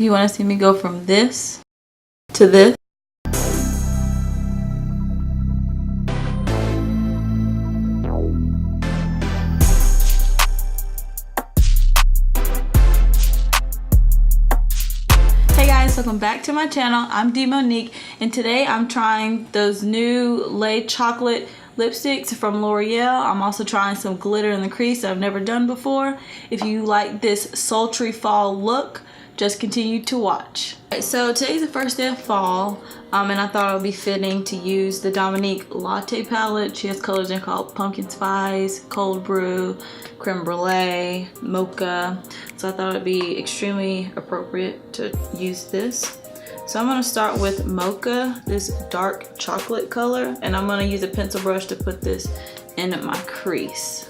You want to see me go from this to this? Hey guys, welcome back to my channel. I'm Monique, and today I'm trying those new Latte Chocolate lipsticks from L'Oreal. I'm also trying some glitter in the crease that I've never done before. If you like this sultry fall look, just continue to watch. So today's the first day of fall, and I thought it would be fitting to use the NYX Latte Palette. She has colors in called Pumpkin Spice, Cold Brew, Creme Brulee, Mocha. So I thought it would be extremely appropriate to use this. So I'm going to start with Mocha, this dark chocolate color, and I'm going to use a pencil brush to put this in my crease.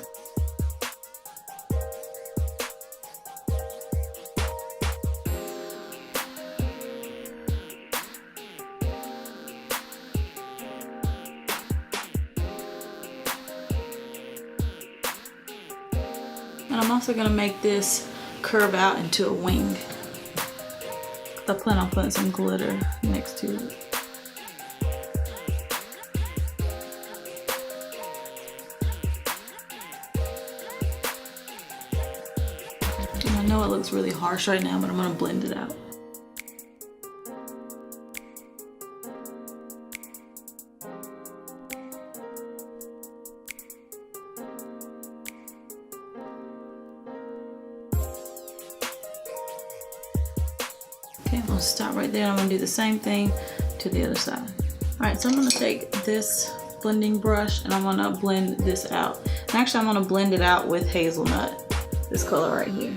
And I'm also going to make this curve out into a wing. I plan on putting some glitter next to it. And I know it looks really harsh right now, but I'm going to blend it out. Okay, I'm gonna stop right there. I'm gonna do the same thing to the other side. All right, so I'm gonna take this blending brush and I'm gonna blend this out. And actually, I'm gonna blend it out with hazelnut, this color right here.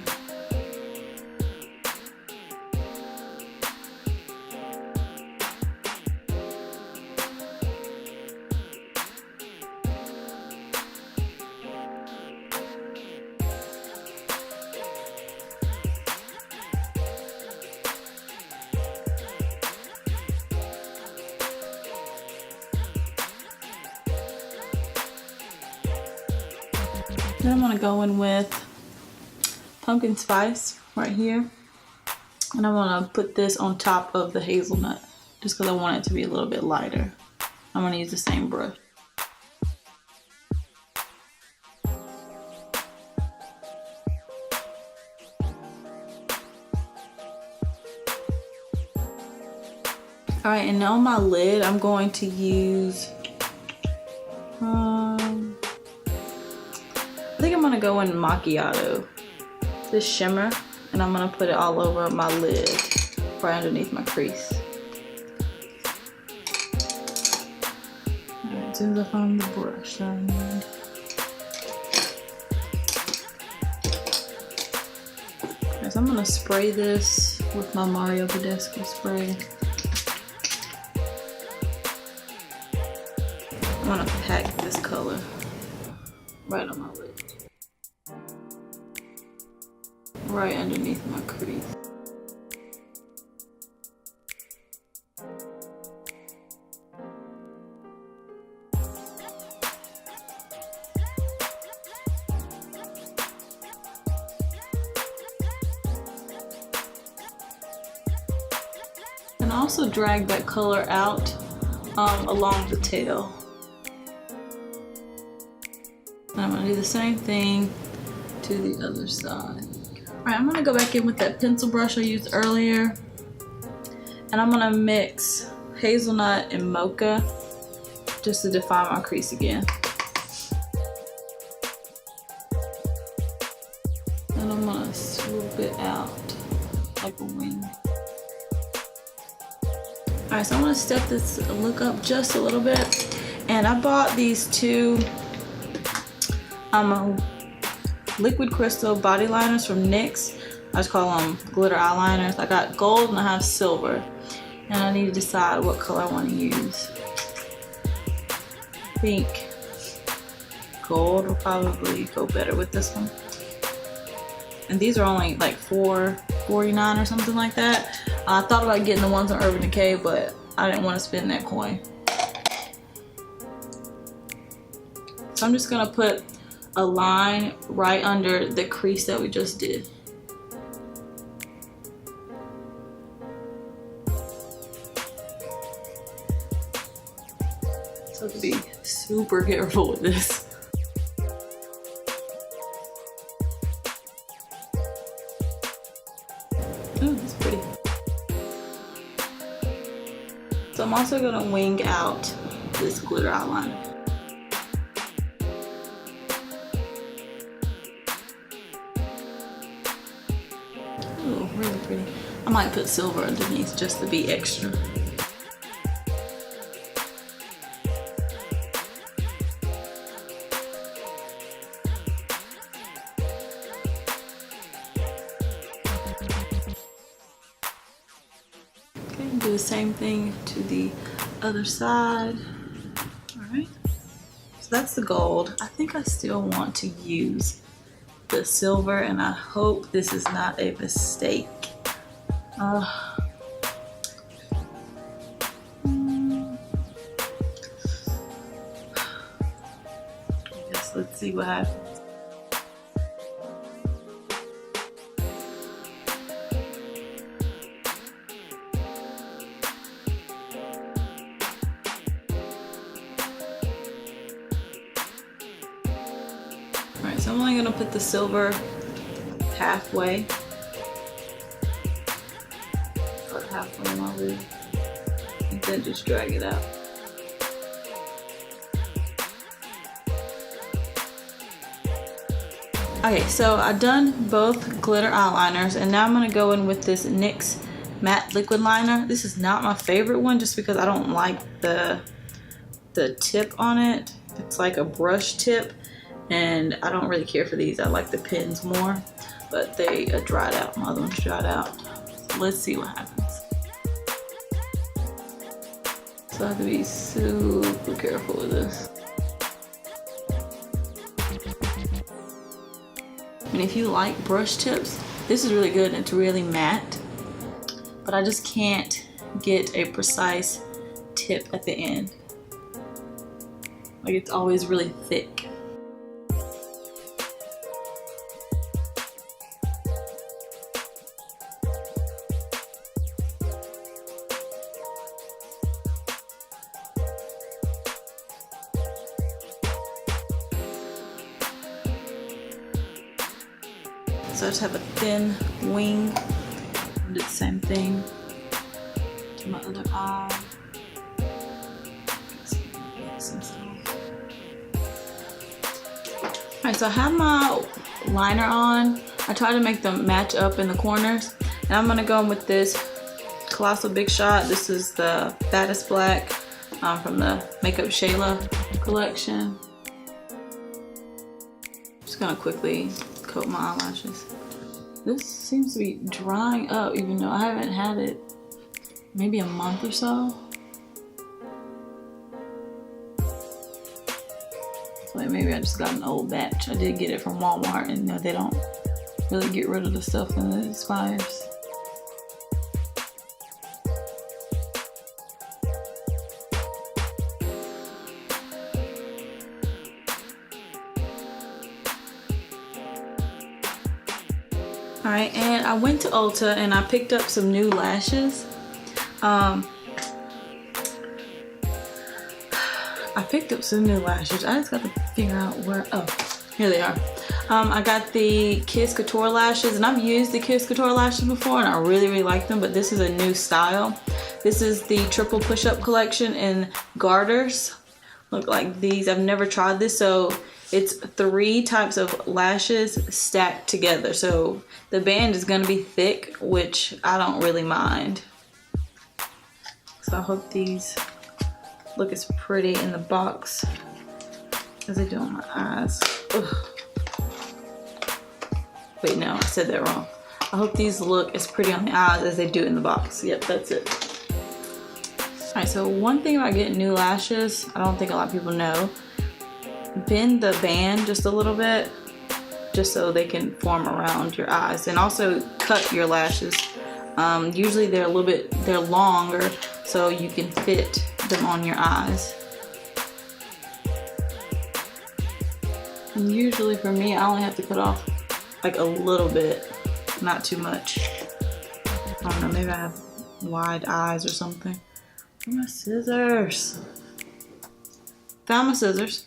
Then I'm gonna go in with Pumpkin Spice right here. And I'm gonna put this on top of the hazelnut just because I want it to be a little bit lighter. I'm gonna use the same brush. All right, and on my lid, I'm going to use, I think I'm gonna go in Macchiato, this shimmer, and I'm gonna put it all over my lid, right underneath my crease. Alright, as soon as I find the brush that I need. Okay, so I'm gonna spray this with my Mario Badescu spray. I'm gonna pack this color right on my lid. Right underneath my crease. And also drag that color out along the tail. And I'm gonna do the same thing to the other side. Alright, I'm gonna go back in with that pencil brush I used earlier. And I'm gonna mix hazelnut and mocha just to define my crease again. And I'm gonna swoop it out like a wing. Alright, so I'm gonna step this look up just a little bit. And I bought these two liquid crystal body liners from NYX. I just call them glitter eyeliners. I got gold and I have silver. And I need to decide what color I want to use. I think gold will probably go better with this one. And these are only like $4.49 or something like that. I thought about getting the ones on Urban Decay, but I didn't want to spend that coin. So I'm just gonna put a line right under the crease that we just did. So I have to be super careful with this. Ooh, that's pretty. So I'm also gonna wing out this glitter eyeliner. Ooh, really pretty. I might put silver underneath just to be extra. Do the same thing to the other side. All right, so that's the gold. I think I still want to use the silver, and I hope this is not a mistake. Yes, let's see what happens. Alright, so I'm only going to put the silver halfway. Or halfway in my lid. And then just drag it out. Okay, so I've done both glitter eyeliners, and now I'm going to go in with this NYX matte liquid liner. This is not my favorite one just because I don't like the tip on it. It's like a brush tip. And I don't really care for these. I like the pins more, but they dried out. My other one's dried out. So let's see what happens. So I have to be super careful with this. And if you like brush tips, this is really good. It's really matte, but I just can't get a precise tip at the end. Like, it's always really thick. So I just have a thin wing and do the same thing to my other eye. Alright, so I have my liner on. I try to make them match up in the corners. And I'm going to go in with this Colossal Big Shot. This is the Fattest Black from the Makeup Shayla collection. Just going to quickly coat my eyelashes. This seems to be drying up even though I haven't had it maybe a month or so. So like maybe I just got an old batch. I did get it from Walmart, and they don't really get rid of the stuff when it expires. Alright, and I went to Ulta and I picked up some new lashes. I picked up some new lashes. I just got to figure out where, oh, here they are. I got the Kiss Couture lashes, and I've used the Kiss Couture lashes before and I really like them, but this is a new style. This is the Triple Push-Up collection in Garters. Look like these. I've never tried this, so it's 3 types of lashes stacked together. So the band is going to be thick, which I don't really mind. So I hope these look as pretty in the box as they do on my eyes. Ugh. Wait, no, I said that wrong. I hope these look as pretty on the eyes as they do in the box. Yep, that's it. Alright, so one thing about getting new lashes, I don't think a lot of people know, bend the band just a little bit, just so they can form around your eyes, and also cut your lashes. Usually they're longer, so you can fit them on your eyes. And usually for me, I only have to cut off like a little bit, not too much. I don't know, maybe I have wide eyes or something. Where are my scissors? found my scissors.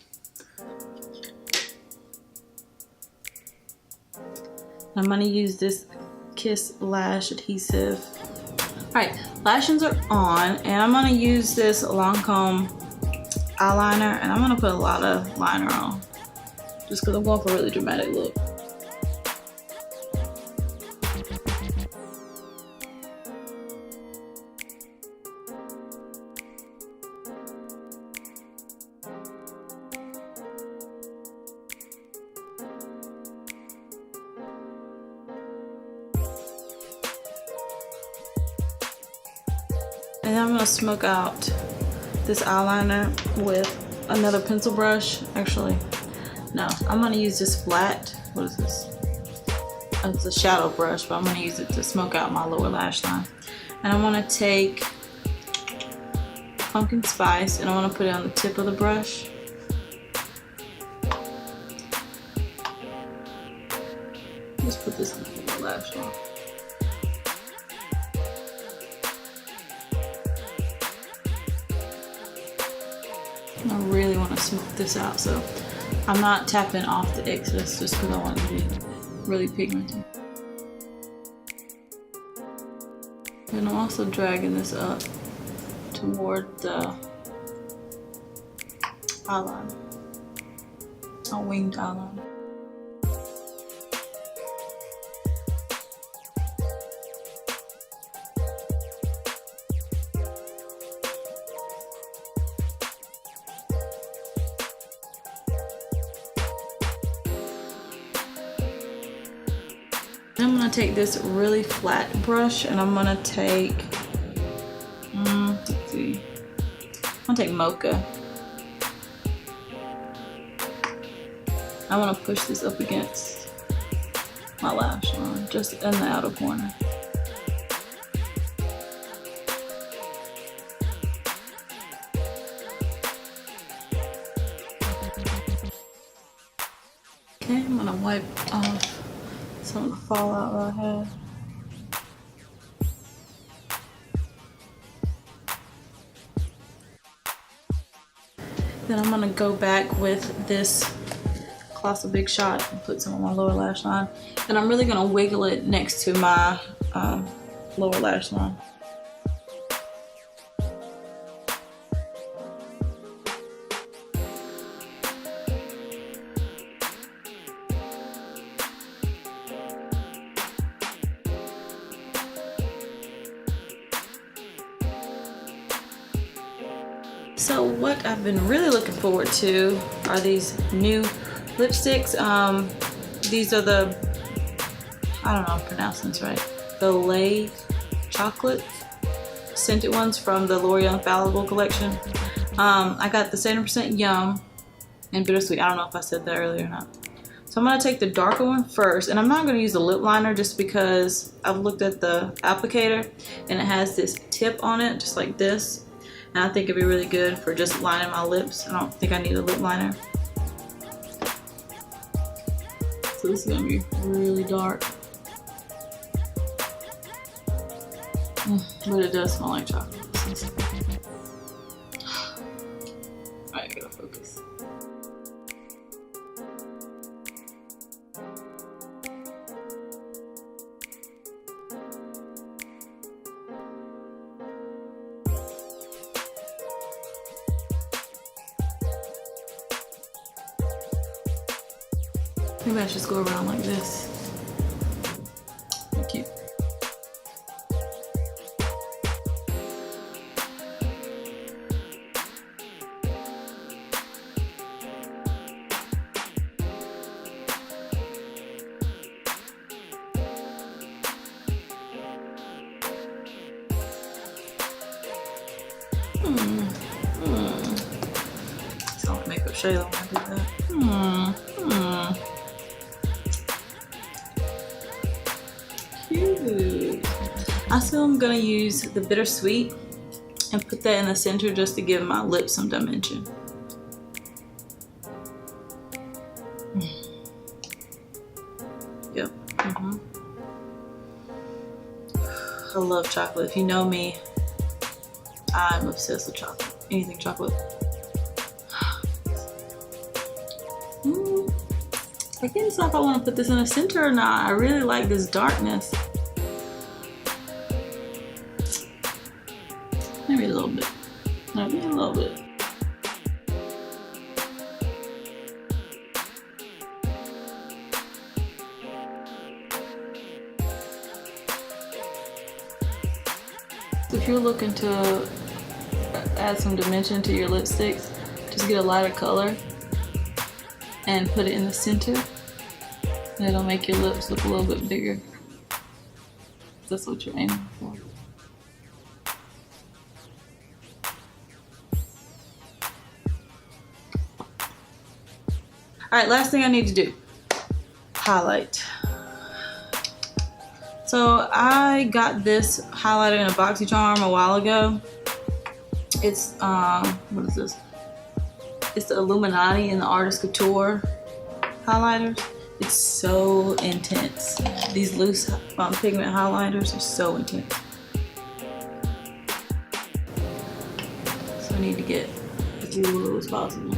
I'm gonna use this Kiss Lash adhesive. Alright, lashes are on, and I'm gonna use this Lancome eyeliner, and I'm gonna put a lot of liner on, just because I'm going for a really dramatic look. And I'm gonna smoke out this eyeliner with another pencil brush. Actually, no, I'm gonna use this flat, what is this? It's a shadow brush, but I'm gonna use it to smoke out my lower lash line. And I wanna take pumpkin spice and I wanna put it on the tip of the brush. Just put this on the lower lash line. I really want to smoke this out, so I'm not tapping off the excess just because I want it to be really pigmented. And I'm also dragging this up toward the eyeliner, a winged eyeliner. I'm gonna take this really flat brush and I'm gonna take, let's see, I'm gonna take Mocha. I wanna push this up against my lash line, just in the outer corner. Okay, I'm gonna wipe off some of the fallout that I had. Then I'm gonna go back with this Colossal Big Shot and put some on my lower lash line. And I'm really gonna wiggle it next to my lower lash line. So what I've been really looking forward to are these new lipsticks. These are the, I don't know if I'm pronouncing this right, the Latte Chocolate scented ones from the L'Oreal Infallible collection. I got the 70% Yum and Bittersweet. I don't know if I said that earlier or not. So I'm gonna take the darker one first, and I'm not gonna use a lip liner just because I've looked at the applicator and it has this tip on it, just like this. And I think it'd be really good for just lining my lips. I don't think I need a lip liner. So this is gonna be really dark. But it does smell like chocolate. Alright, I gotta focus. Maybe I should just go around like this. Cute. Sound like makeup Shayla when I do that. Cute. I still am gonna use the Bittersweet and put that in the center just to give my lips some dimension. Yep. I love chocolate. If you know me, I'm obsessed with chocolate. Anything chocolate. I can't decide if I want to put this in the center or not. I really like this darkness. Maybe a little bit. Maybe a little bit. If you're looking to add some dimension to your lipsticks, just get a lighter color and put it in the center, and it'll make your lips look a little bit bigger. That's what you're aiming for. Alright, last thing I need to do, highlight. So I got this highlighter in a BoxyCharm a while ago. It's, what is this? It's the Illuminati and the Artist Couture highlighters. It's so intense. These loose pigment highlighters are so intense. So I need to get as little as possible.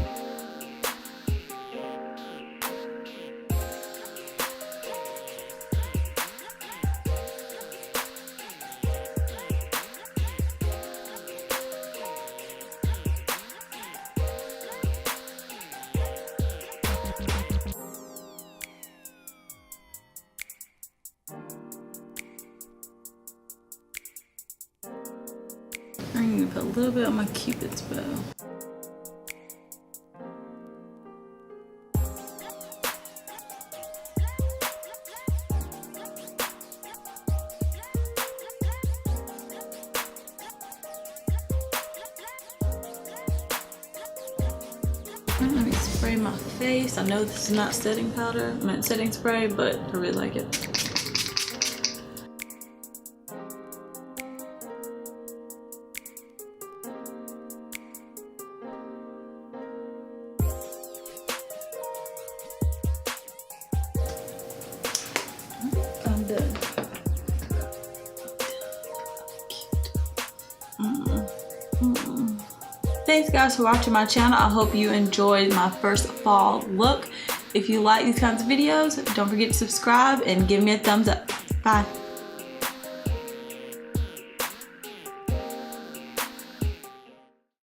I'm gonna put a little bit on my Cupid's bow. Let me spray my face. I know this is not setting powder, I meant setting spray, but I really like it. I'm done. Thanks guys for watching my channel. I hope you enjoyed my first fall look. If you like these kinds of videos, don't forget to subscribe and give me a thumbs up. Bye.